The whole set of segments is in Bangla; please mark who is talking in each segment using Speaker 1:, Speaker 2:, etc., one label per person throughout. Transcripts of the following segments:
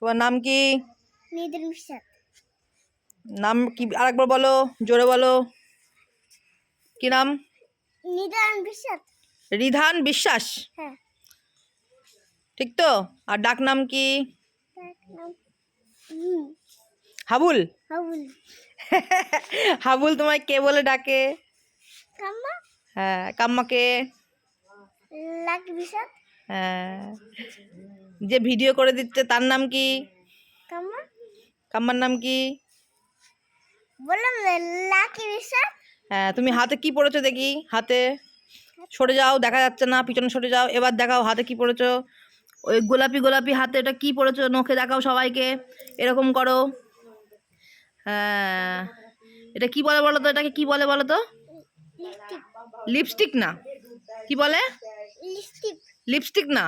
Speaker 1: তোমার নাম কি?
Speaker 2: নিদান বিশ্বাস।
Speaker 1: নাম কি আরেকবার বলো, জোরে বলো। কি নাম?
Speaker 2: নিদান বিশ্বাস।
Speaker 1: রিধান বিশ্বাস,
Speaker 2: হ্যাঁ।
Speaker 1: ঠিক তো? আর ডাক নাম কি?
Speaker 2: তার নাম
Speaker 1: হাবুল।
Speaker 2: হাবুল।
Speaker 1: হাবুল তোমায় কে বলে ডাকে?
Speaker 2: কাম্মা।
Speaker 1: হ্যাঁ, কাম্মাকে।
Speaker 2: লাকি বিশ্বাস।
Speaker 1: হ্যাঁ, যে ভিডিও করে দিচ্ছে তার নাম কি?
Speaker 2: কাম্মা।
Speaker 1: কাম্মার নাম কি?
Speaker 2: বললাম লাকি বিশ্বাস।
Speaker 1: হ্যাঁ, তুমি হাতে কি পরেছো দেখি? হাতে সরে যাও, দেখা যাচ্ছে না, পিছনে সরে যাও। এবার দেখাও হাতে কি পরেছো। ওই গোলাপি গোলাপি হাতে এটা কি পরেছো, নখে দেখাও সবাইকে, এরকম করো। হ্যাঁ, এটা কি বলে বলো তো? এটাকে কি বলে বলো তো?
Speaker 2: লিপস্টিক।
Speaker 1: লিপস্টিক না, কি বলে?
Speaker 2: লিপস্টিক।
Speaker 1: লিপস্টিক না,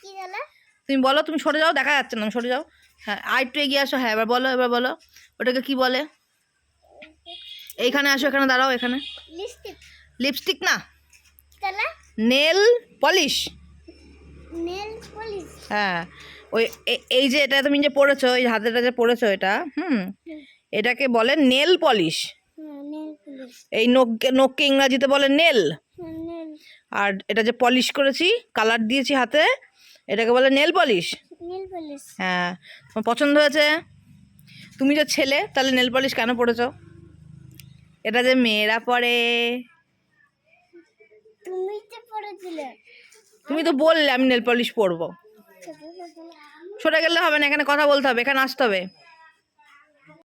Speaker 2: কি জানা?
Speaker 1: তুমি বলো। তুমি সরে যাও, দেখা যাচ্ছে না, সরে যাও। হ্যাঁ, আর একটু এগিয়ে আসো। হ্যাঁ, এবার বলো, এবার বলো ওটাকে কি বলে। এইখানে আসো, এখানে দাঁড়াও, এখানে।
Speaker 2: লিপস্টিক।
Speaker 1: লিপস্টিক না,
Speaker 2: তাহলে
Speaker 1: নেল পলিশ।
Speaker 2: Nail polish.
Speaker 1: হ্যাঁ, ওই এই যে এটা তুমি যে পরেছো, এই হাতেটা যে পরেছো এটা, এটাকে বলে নেল পলিশ।
Speaker 2: Nail polish.
Speaker 1: এই নখকে ইংরাজিতে বলে নেল।
Speaker 2: নেল।
Speaker 1: আর এটা যে পলিশ করেছি, কালার দিয়েছি হাতে, এটাকে বলে নেল পলিশ।
Speaker 2: Nail polish.
Speaker 1: হ্যাঁ, তোমার পছন্দ হয়েছে? তুমি যে ছেলে, তাহলে নেল পলিশ কেন পরেছো? এটা যে মেয়েরা পরে।
Speaker 2: তুমি তো পড়েছিলে।
Speaker 1: তুমি তো বললে আমি নেল পলিশ পরবো। সরে গেলে হবে না, এখানে কথা বলতে হবে, এখানে আসতে হবে।